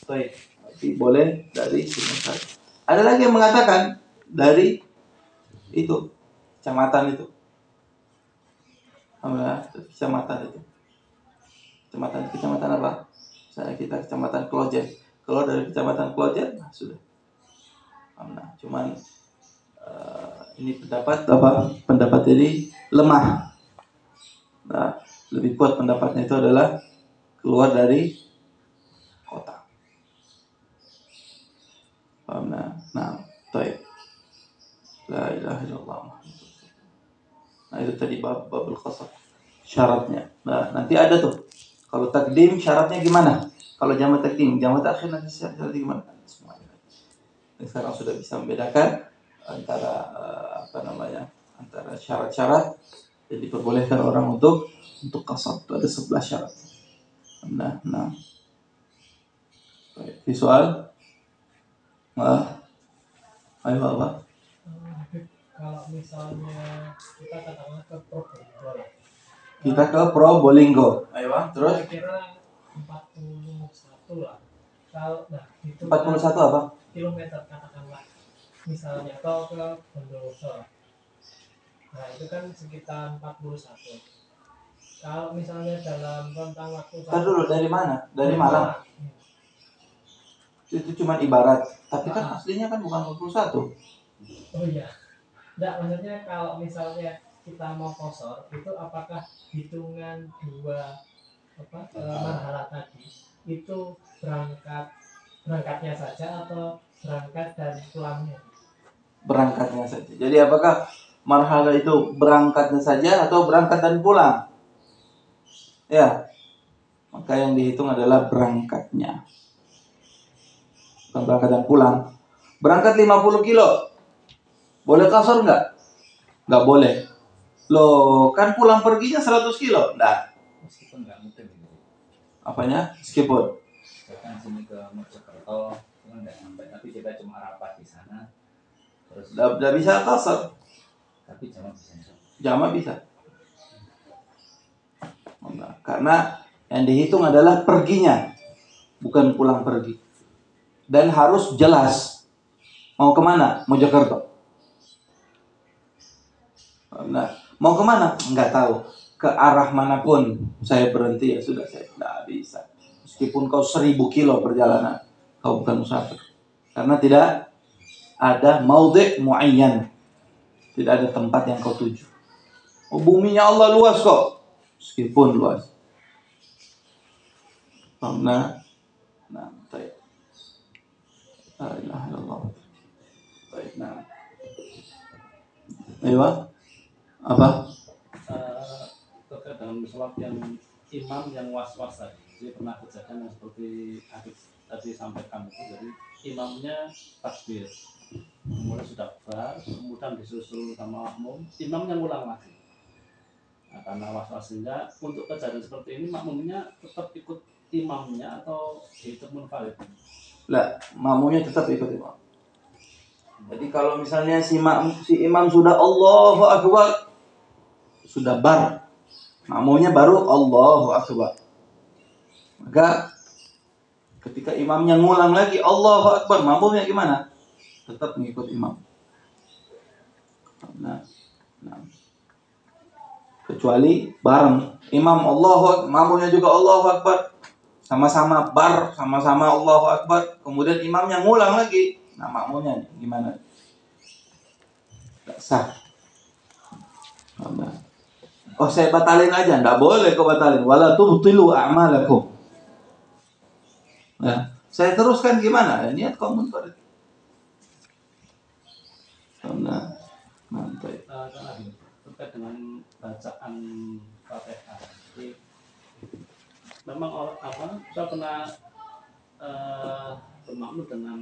Baik, tapi boleh dari Sumedang. Ada lagi yang mengatakan dari itu kecamatan itu. Kecamatan itu. Kecamatan apa? Saya kita kecamatan Klojen. Kalau dari kecamatan Klojen, nah sudah. Nah, cuman ini pendapat ini lemah. Nah, lebih kuat pendapatnya itu adalah keluar dari kota. Nah, baik. La ilaha illallah. Nah, itu tadi babul qasar. Syaratnya. Nah, nanti ada tuh. Kalau takdim syaratnya gimana? Kalau jamak takdim, jamak takhir nanti syaratnya gimana? Semuanya. Dan sekarang sudah bisa membedakan antara antara syarat-syarat yang diperbolehkan orang untuk qasar. Itu ada 11 syarat. Nah. Baik. Visual. Ayo apa? Kalau misalnya kita katakan ke Probolinggo lah. Kita ke Probolinggo. Ayo, terus? Kira 41 lah. Kalau itu 41 apa? Kilometer katakanlah. Misalnya atau ke Bondowoso. Nah, itu kan sekitar 41. Kalau misalnya dalam rentang waktu dulu dari mana? Dari Malang. Itu cuma ibarat. Tapi kan aslinya kan bukan 41. Oh iya. Enggak, maksudnya kalau misalnya kita mau kosor itu apakah hitungan dua marhalah tadi itu berangkatnya saja atau berangkat dan pulangnya? Berangkatnya saja. Jadi apakah marhalah itu berangkatnya saja atau berangkat dan pulang? Ya. Maka yang dihitung adalah berangkatnya. Bukan berangkat dan pulang. Berangkat 50 kilo. Boleh kasar enggak? Enggak boleh. Loh, kan pulang perginya 100 kilo. Enggak. Meskipun enggak mungkin. Apanya? Meskipun. Bahkan sini ke Mojokerto itu enggak sampai, tapi kita cuma rapat di sana. Terus Enggak bisa kasar. Tapi jamak bisa. Jamak bisa. Karena yang dihitung adalah perginya, bukan pulang pergi. Dan harus jelas mau kemana? Mojokerto. Nah, mau kemana? Enggak tahu. Ke arah manapun saya berhenti ya sudah, saya tidak bisa. Meskipun kau 1000 kilo perjalanan, kau bukan musafir. Karena tidak ada maudhi' muayyan. Tidak ada tempat yang kau tuju. Oh, buminya Allah luas kok. Meskipun luas. Nah, baik. La ilaha illallah. Baik, nah. Ayo, apa? Terkait dengan sholat yang imam yang was-was tadi. Jadi pernah kejadian yang seperti Adit tadi sampaikan itu. Jadi imamnya takbir, kemudian sudah bar, kemudian disusul sama makmum, imamnya ngulang lagi. Nah, karena was-was sehingga untuk kejadian seperti ini makmumnya tetap ikut imamnya atau dihitung munfarid? Lah, makmumnya tetap ikut imam. Jadi kalau misalnya si imam sudah Allahu Akbar, sudah bar, makmumnya baru Allahu Akbar. Maka ketika imamnya ngulang lagi Allahu Akbar, makmumnya gimana? Tetap mengikut imam. Nah. Kecuali bareng imam Allahu Akbar, makmumnya juga Allahu Akbar. Sama-sama bar, sama-sama Allahu Akbar. Kemudian imamnya ngulang lagi. Nah, makmumnya gimana? Gak sah. Oh, saya batalin aja. Nggak boleh kau batalin. Wala tubtilu a'malakum. Nah, saya teruskan gimana? Niat kau munfarid. Nah, mantap. Terkait dengan bacaan Fatihah. Jadi memang saya pernah bermakmum dengan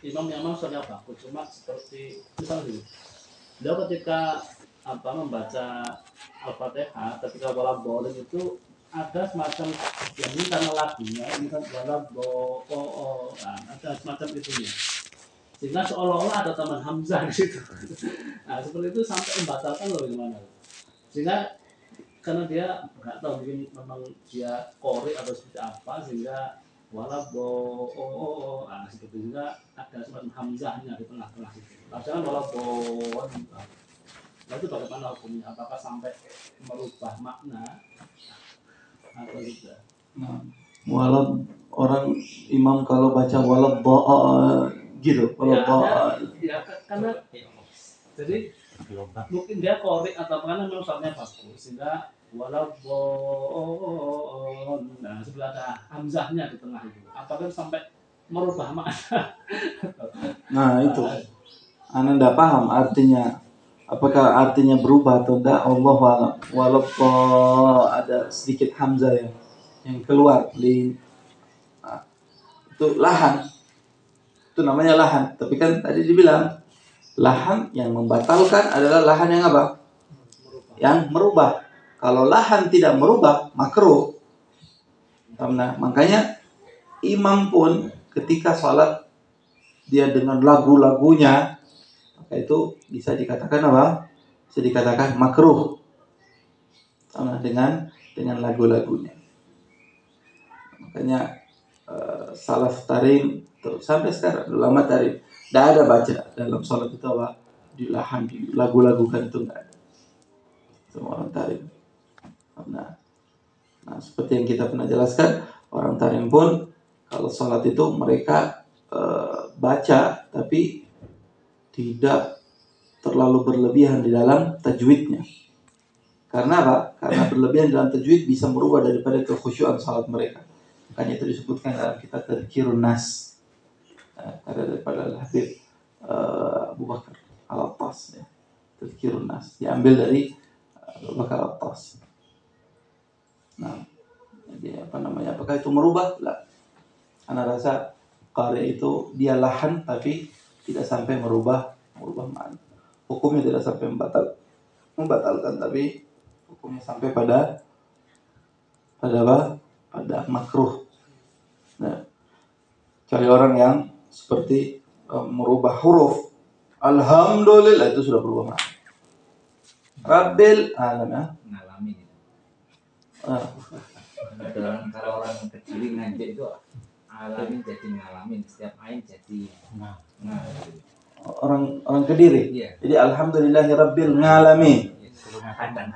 imam yang memang suaranya bagus, cuma seperti misalnya beliau ketika membaca Al-Fatihah ketika wala boleh itu ada semacam yang ini karena lagunya ini kan wala ada semacam itunya, sehingga seolah-olah ada tambahan hamzah di situ. Nah, seperti itu sampai membatalkan loh gimana? Sehingga karena dia nggak tahu mungkin memang dia qori atau seperti apa, sehingga nah, seperti juga ada semacam hamzahnya di tengah-tengah itu. Jangan walabon. Nah, itu bagaimana hukumnya? Apakah sampai merubah makna atau tidak? Walau orang imam kalau baca walad gitu, walad Ya, karena jadi mungkin dia korek atau karena memang soalnya bagus sehingga walabon. Nah, sebelah ada hamzahnya di tengah itu. Apakah sampai merubah makna? Nah itu, Anda tidak paham artinya. Apakah artinya berubah atau tidak? Allah alam. Walaupun ada sedikit hamzah yang keluar di itu lahan, itu namanya lahan. Tapi kan tadi dibilang lahan yang membatalkan adalah lahan yang apa? Yang merubah. Kalau lahan tidak merubah, makruh. Nah, makanya imam pun ketika sholat dia dengan lagu-lagunya, maka itu bisa dikatakan apa? Bisa dikatakan makruh. Sama dengan lagu-lagunya. Makanya salaf tarim sampai sekarang ulama tarim tidak ada baca dalam sholat itu apa di lahan di lagu-lagukan itu nggak ada. Semua orang tarim. Nah, seperti yang kita pernah jelaskan, orang tarim pun kalau sholat itu mereka baca tapi tidak terlalu berlebihan di dalam tajwidnya. Karena apa? Karena berlebihan dalam tajwid bisa merubah daripada kekhusyuan salat mereka. Makanya itu disebutkan dalam kitab Tadhkirun Nas. Daripada Al-Habib Abu Bakar Al-Attas ya. Tadhkirun Nas diambil dari Abu Bakar Al-Attas. Nah, jadi apakah itu merubah? Lah. Ana rasa qari itu dia lahan tapi tidak sampai merubah makna. Hukumnya tidak sampai membatalkan tapi hukumnya sampai pada apa? Pada makruh. Nah, cari orang yang seperti merubah huruf. Alhamdulillah itu sudah berubah makna. Rabbil alamin. Ngalamin. Kalau orang kecil ngaji itu alamin jadi ngalamin, setiap ain jadi Orang Kediri. Iya. Jadi alhamdulillahi rabbil ngalamin. Hadang.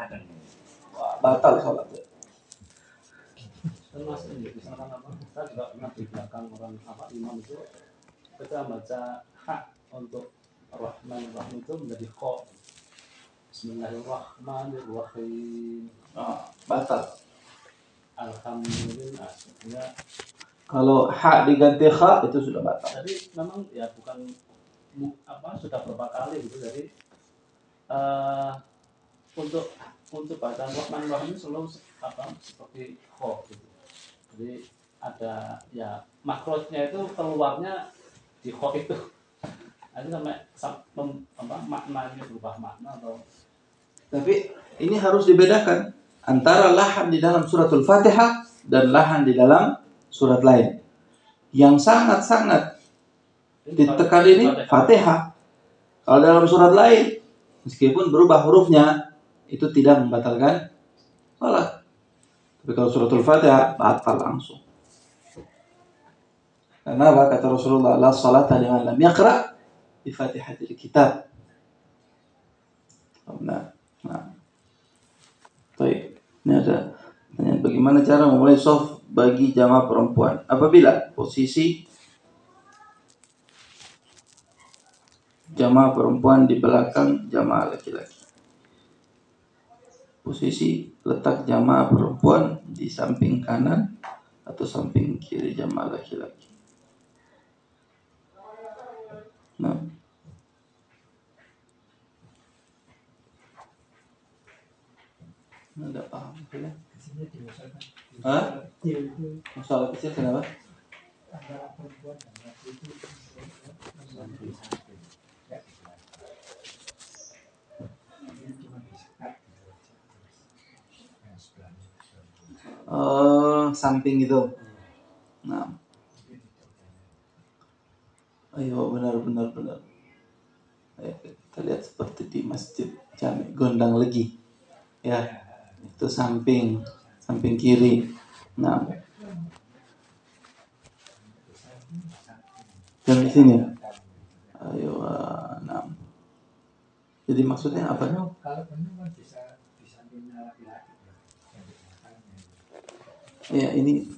Batal salat. Termasuk ini misalkan apa? Kita juga pernah di belakang orang imam itu kita baca hak untuk Rahman Rahim itu menjadi kho. Bismillahirrahmanirrahim. Batal. Alhamdulillah. Ya. Kalau hak diganti kha itu sudah batal. Jadi memang ya bukan sudah berapa kali gitu. Jadi untuk bacaan Rahman Rahim selalu seperti kho gitu. Jadi ada ya makrotnya itu keluarnya di kho itu. Nanti sampai maknanya berubah makna atau. Tapi ini harus dibedakan antara lahan di dalam suratul Fatihah dan lahan di dalam surat lain. Yang sangat-sangat ditekan ini Fatihah. Kalau dalam surat lain, meskipun berubah hurufnya, itu tidak membatalkan salat. Tapi kalau suratul Fatihah, batal langsung. Karena apa? Kata Rasulullah, la salata liman lam yaqra' bi Fatihatil Kitab. Nah. Baik. Ini ada pertanyaan, bagaimana cara memulai shaf bagi jamaah perempuan apabila posisi jamaah perempuan di belakang jamaah laki-laki. Posisi letak jamaah perempuan di samping kanan atau samping kiri jamaah laki-laki. Nah, tidak paham ya? Hah? Masalah kecil kenapa? Samping itu. Nah, ayo benar. Ayo, kita lihat seperti di masjid Jami Gondang Legi, ya, itu samping kiri. Nah, Yang di sini. Ayo, nah. Jadi maksudnya apa? Kalau penuh kan bisa di sampingnya laki-laki. Yang di belakangnya. Ya ini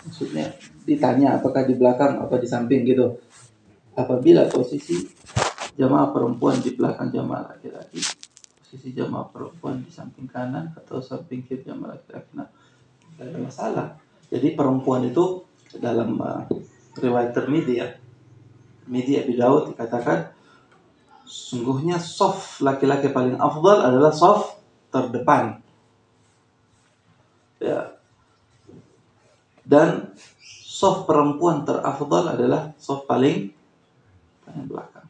maksudnya ditanya apakah di belakang apa di samping gitu. Apabila posisi jamaah perempuan di belakang jamaah laki-laki, posisi jamaah perempuan di samping kanan atau samping kiri jamaah laki-laki, nah, tidak ada masalah. Jadi perempuan itu dalam riwayat Tirmidzi ya, Tirmidzi Abi Daud dikatakan sungguhnya shaf laki-laki paling afdal adalah shaf terdepan. Ya. Dan shaf perempuan terafdal adalah shaf paling belakang.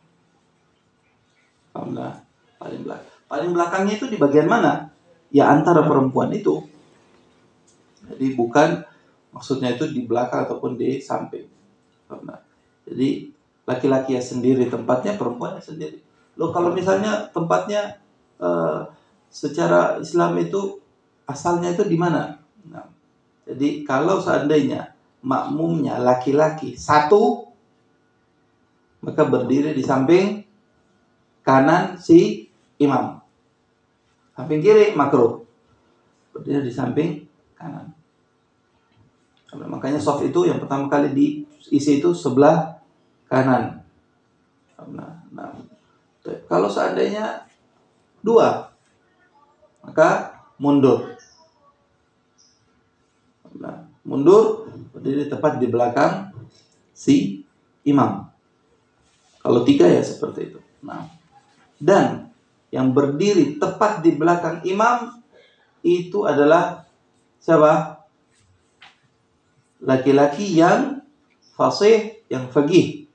Alhamdulillah, paling belakang. Paling belakangnya itu di bagian mana? Ya antara perempuan itu. Jadi bukan maksudnya itu di belakang ataupun di samping. Alhamdulillah. Jadi laki-laki ya sendiri tempatnya, perempuannya sendiri. Loh kalau misalnya tempatnya secara Islam itu asalnya itu di mana? Nah, jadi kalau seandainya makmumnya laki-laki satu, maka berdiri di samping kanan si imam. Samping kiri makruh. Berdiri di samping kanan. Makanya shaf itu yang pertama kali diisi itu sebelah kanan. Nah, kalau seandainya dua, maka mundur. Nah, mundur berdiri tepat di belakang si imam. Kalau tiga ya seperti itu. Nah, dan yang berdiri tepat di belakang imam itu adalah siapa? Laki-laki yang fasih, yang faqih.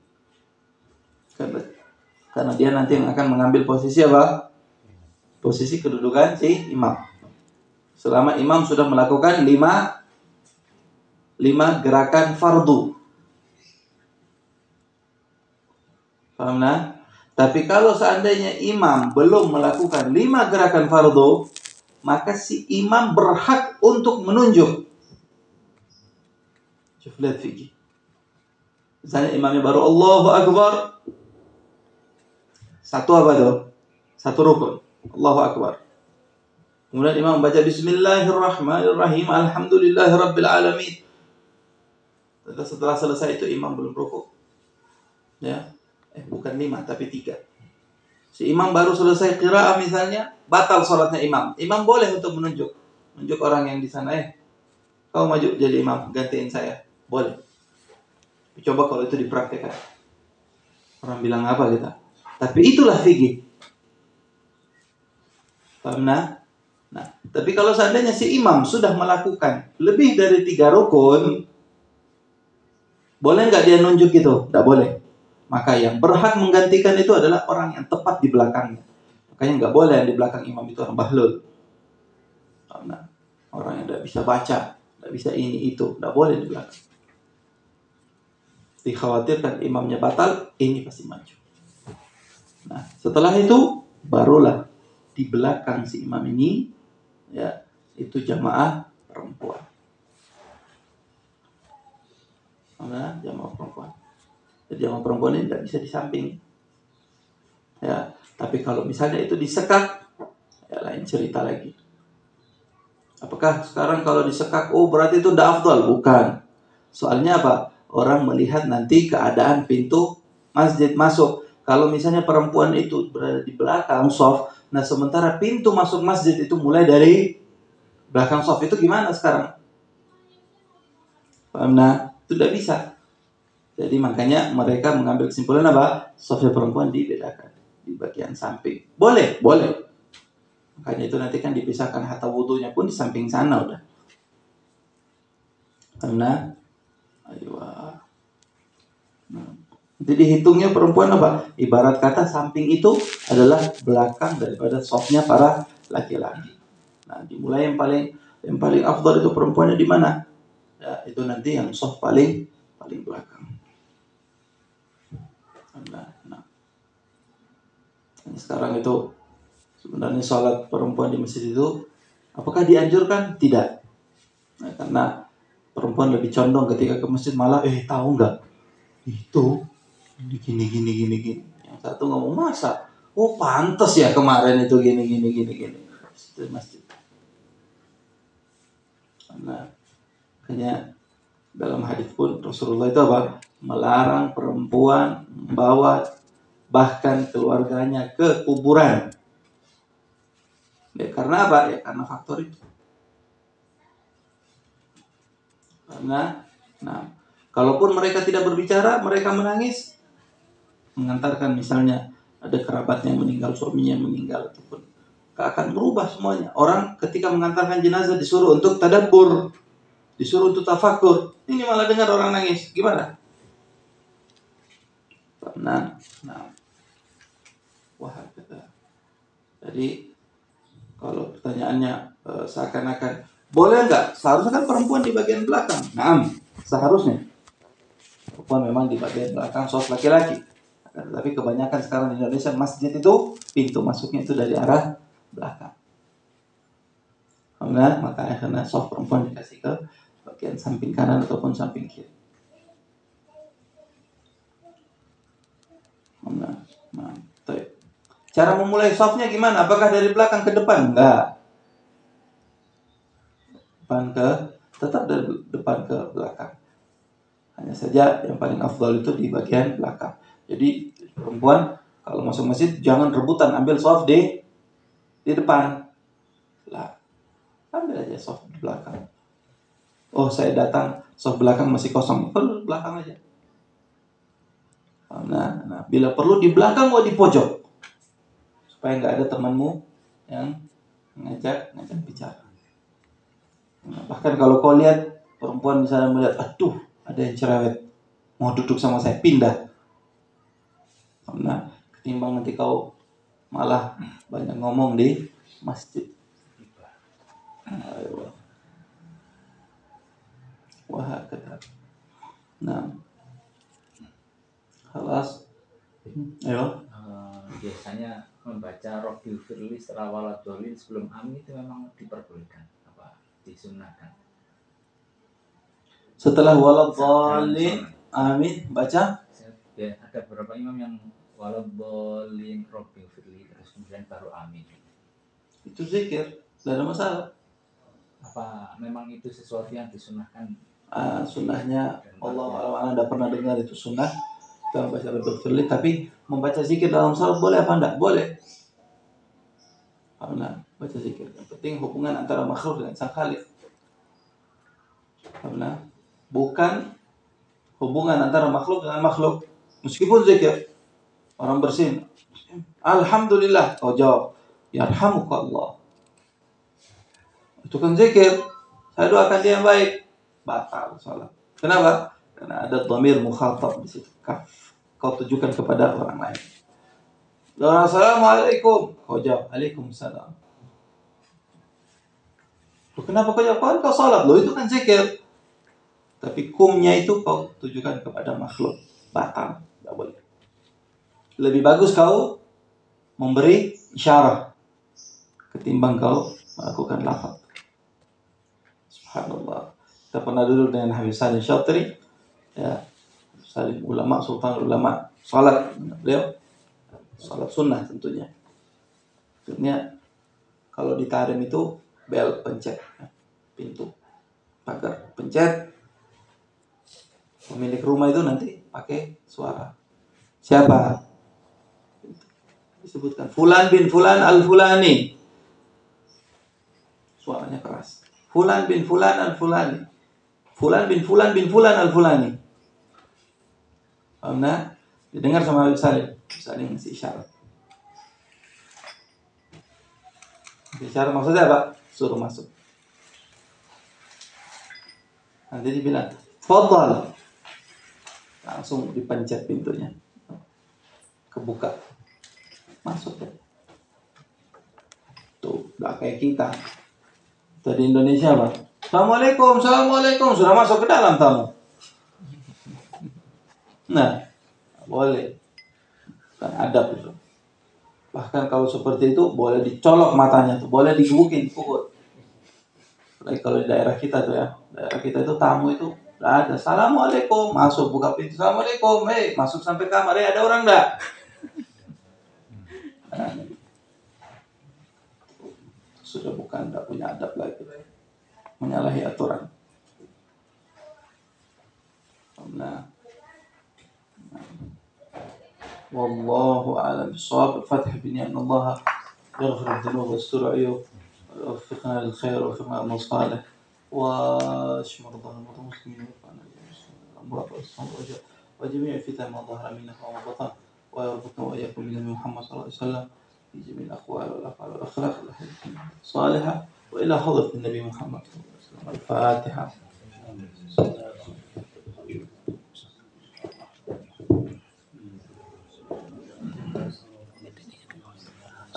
Karena dia nanti yang akan mengambil posisi apa? Posisi kedudukan si imam. Selama imam sudah melakukan lima gerakan fardu. Paham nah? Tapi kalau seandainya imam belum melakukan 5 gerakan fardu, maka si imam berhak untuk menunjuk. Coba lihat fikih. Misalnya imamnya baru Allahu Akbar. Satu apa tuh? Satu rukun. Allahu Akbar. Kemudian imam baca Bismillahirrahmanirrahim. Alhamdulillahirabbil alamin. Setelah selesai itu imam belum rukuk. Ya. Bukan 5 tapi 3. Si imam baru selesai qiraah misalnya, batal sholatnya imam. Imam boleh untuk menunjuk orang yang di sana, kau maju jadi imam, gantiin saya. Boleh. Coba kalau itu dipraktekkan. Orang bilang apa kita? Tapi itulah fikih. Paham nah? Nah, tapi kalau seandainya si imam sudah melakukan lebih dari 3 rukun, boleh nggak dia nunjuk gitu? Nggak boleh. Maka yang berhak menggantikan itu adalah orang yang tepat di belakangnya. Makanya nggak boleh yang di belakang imam itu orang bahlul. Karena orang yang tidak bisa baca, tidak bisa ini itu, nggak boleh di belakang. Dikhawatirkan imamnya batal, ini pasti maju. Nah, setelah itu barulah di belakang si imam ini, ya itu jamaah perempuan. Mana jamaah perempuan? Jadi jamaah perempuan ini tidak bisa di samping. Ya, tapi kalau misalnya itu disekak, ya lain cerita lagi. Apakah sekarang kalau disekak, berarti itu tidak afdal? Bukan. Soalnya apa? Orang melihat nanti keadaan pintu masjid masuk. Kalau misalnya perempuan itu berada di belakang shaf, nah sementara pintu masuk masjid itu mulai dari belakang shaf, itu gimana sekarang? Paham? Nah, itu tidak bisa. Jadi makanya mereka mengambil kesimpulan apa? Shafnya perempuan dibedakan di bagian samping. Boleh. Makanya itu nanti kan dipisahkan, hatta wudunya pun di samping sana udah. Karena jadi dihitungnya perempuan apa? Ibarat kata samping itu adalah belakang daripada shafnya para laki-laki. Nah, dimulai yang paling afdal itu perempuannya di mana? Ya, itu nanti yang shaf paling belakang. Nah, sekarang itu sebenarnya sholat perempuan di masjid itu apakah dianjurkan? Tidak. Nah, karena perempuan lebih condong ketika ke masjid malah tahu nggak? Itu Gini. Yang satu ngomong masa, oh pantas ya kemarin itu gini. Itu masjid. Nah, makanya dalam hadis pun Rasulullah itu apa? Melarang perempuan membawa bahkan keluarganya ke kuburan. Ya, karena apa? Ya karena faktor itu. Karena, nah, kalaupun mereka tidak berbicara, mereka menangis, mengantarkan misalnya ada kerabatnya yang meninggal, suaminya yang meninggal, ataupun akan berubah semuanya. Orang ketika mengantarkan jenazah disuruh untuk tadabbur, disuruh untuk tafakur. Ini malah dengar orang nangis, gimana? Nah, wah, jadi kalau pertanyaannya seakan-akan boleh nggak? Seharusnya kan perempuan di bagian belakang. Nah, seharusnya perempuan memang di bagian belakang, soft laki-laki. Tapi kebanyakan sekarang di Indonesia masjid itu pintu masuknya itu dari arah belakang. Makanya karena soft perempuan dikasih ke bagian samping kanan ataupun samping kiri. Nah, cara memulai softnya gimana? Apakah dari belakang ke depan? Enggak. Tetap dari depan ke belakang. Hanya saja yang paling afdal itu di bagian belakang. Jadi perempuan kalau masuk masjid jangan rebutan ambil soft di depan. Lah, ambil aja soft di belakang. Oh, saya datang soft belakang masih kosong, perlu belakang aja. Nah, bila perlu di belakang atau di pojok, supaya nggak ada temanmu yang ngajak bicara. Nah, bahkan kalau kau lihat perempuan misalnya melihat, aduh, ada yang cerewet, mau duduk sama saya, pindah. Nah, ketimbang nanti kau malah banyak ngomong di masjid. Wah, kata. Nah, halas. Ayo. Biasanya membaca Rabbil Firli setelah waladolin sebelum amin itu memang diperbolehkan, apa disunahkan. Setelah waladolin amin baca. Ya, ada beberapa imam yang waladolin Rabbil Firli terus kemudian baru amin. Itu zikir, tidak ada masalah. Apa memang itu sesuatu yang disunahkan? Sunnahnya Allah Anda pernah dengar itu sunnah dalam baca Rabbil Firli, tapi membaca zikir dalam salat boleh apa enggak? Boleh. Karena baca zikir. Yang penting hubungan antara makhluk dengan sang khalik. Karena bukan hubungan antara makhluk dengan makhluk. Meskipun zikir, orang bersin, alhamdulillah, kau jawab, yarhamukallah. Itu kan zikir. Saya doakan dia yang baik. Batal salat. Kenapa? Karena ada dhamir mukhatab di situ. Kau tujukan kepada orang lain. Assalamualaikum. Kau jawab, Waalaikumsalam. Loh, kenapa kau jawab? Kau salat. Loh, itu kan zikir. Tapi kumnya itu kau tujukan kepada makhluk. Batal. Tidak boleh. Lebih bagus kau memberi isyarat ketimbang kau melakukan lafaz. Subhanallah. Kita pernah duduk dengan Habib Salim Syatri, ya, Salim ulama, sultan ulama, salat beliau, salat sunnah tentunya. Tentunya kalau di tarim itu bel pencet, pintu, pagar pencet. Pemilik rumah itu nanti pakai suara. Siapa? Disebutkan Fulan bin Fulan al-Fulani. Suaranya keras. Fulan bin Fulan al-Fulani. Fulan bin Fulan bin Fulan al-Fulani. Karena didengar sama Habib Salim. Saling ngasih isyarat. Isyarat maksudnya apa? Suruh masuk. Nanti dibilang, Fadhal. Langsung dipencet pintunya. Kebuka. Masuk ya. Tuh, gak kayak kita. Dari Indonesia, Pak. Assalamualaikum. Sudah masuk ke dalam tamu. Nah, boleh. Kan adab itu. Bahkan kalau seperti itu boleh dicolok matanya tuh, boleh digebukin pukul. Apalagi kalau di daerah kita tuh ya, daerah kita itu tamu itu Nggak ada. Assalamualaikum, masuk buka pintu. Assalamualaikum, masuk sampai kamar. Ada orang nggak? Sudah bukan, tidak punya adab lagi, menyalahi aturan. Nah, wallahu a'lam bishawab. Al-Fatihah بنيان الله يغفر الذنوب ويستر العيوب ويوفقنا للخير ويوفقنا للصالح واشف مرضانا ومرضى المسلمين ويرفعنا الامراض والصلاه وجميع الفتن ما ظهر منها وما بطن ويربطنا واياكم بنبي محمد صلى الله عليه وسلم في جميع الاقوال والافعال والاخلاق الصالحه والى حضره النبي محمد صلى الله عليه وسلم. الفاتحه.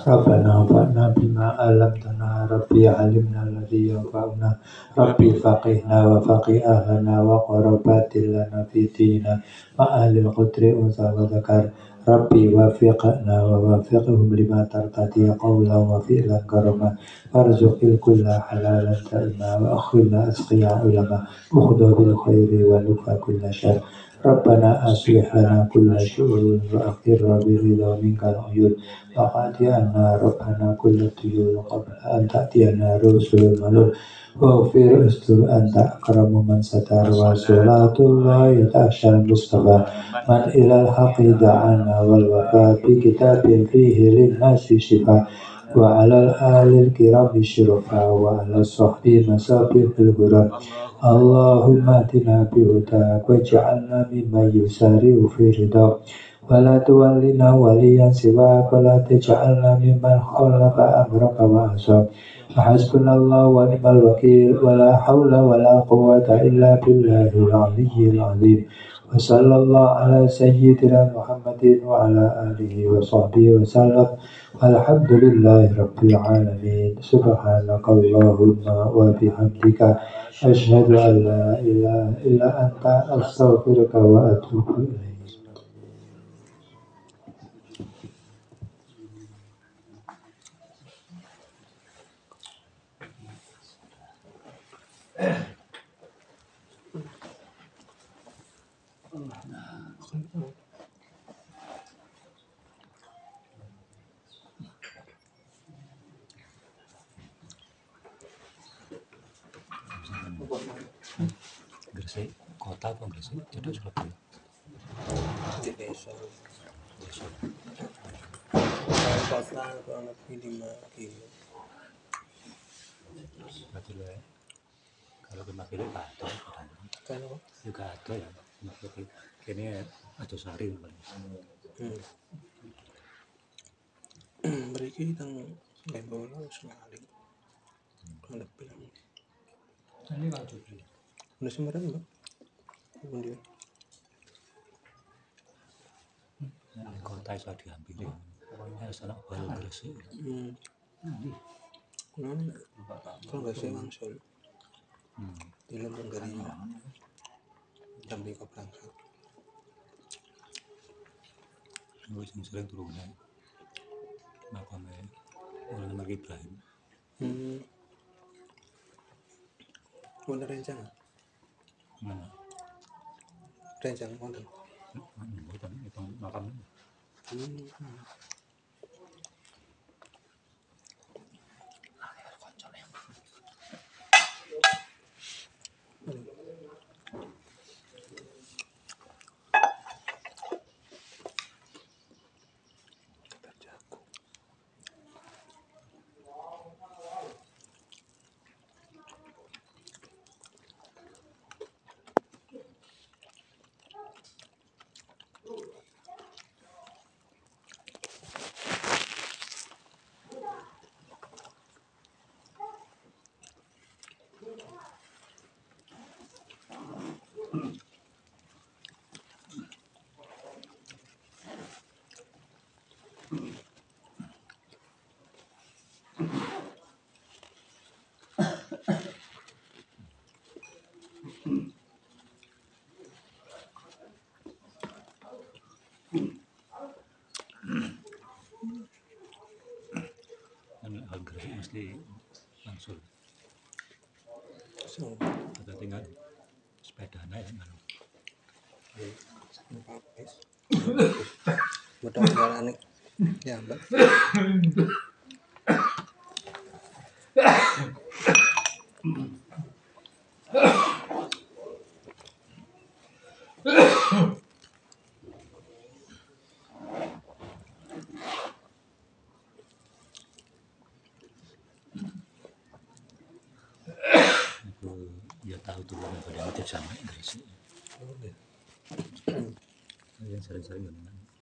ربنا انفعنا بما علمتنا ربي علمنا الذي ينفعنا ربي فقهنا وفقه أهلنا وقربات لنا في ديننا مع أهل القدر أنثى وذكر ربي وفقنا ووفقهم لما ترتضي قولا وفعلا كرما وارزق الكل حلالا دائما وأخرنا أسقياء علما وخذ بالخير ونكفى كل شر ربنا أصلح لنا كل شؤون وأقر برضا منك العيون وقضي عنا ربنا كل الديون قبل أن تأتينا رسل المنون واغفر استر أنت أكرم من ستر وصلاة الله تخشى المصطفى من إلى الحق دعانا والوفاء بكتاب فيه للناس شفاء وعلى الآل الكرام الشرفاء وعلى الصحب مصابيح الغرام اللهم اتنا بهداك واجعلنا ممن يسارع في رضاك ولا تولنا وليا سواك ولا تجعلنا ممن خالف أمرك وعصاك حسبنا الله ونعم الوكيل ولا حول ولا قوة إلا بالله العلي العظيم وصلى الله على سيدنا محمد وعلى آله وصحبه وسلم الحمد لله رب العالمين سبحانك اللهم وبحمدك أشهد أن لا إله إلا أنت أستغفرك وأتوب إليك. Gresik kota apa Gresik? Jadi Surabaya. Di desa. Kota kurang lebih 5 kilo. Berarti lo kalau 5 kilo ada Kan apa? juga ada ya 5 kilo. Kini ada sari Beriki tang lembol sekali. Kurang lebih. Ini kan juga. Udah sembarang enggak? Kemudian kota bisa diambil ya salah baru Gresik. kalau nggak saya langsung di London dari jam 5 berangkat. Gue sering turunan makamnya orang nama Ibrahim. Wonder rencana? Mana? Rencana wonder. Bukan itu makamnya. Gresik mesti langsung So, ada tinggal sepedanya ya kan. Mudah-mudahan aneh. Ya, Mbak. Aku ya tahu tuh pada nitip sama dari sini. Yang sering-sering ngomong.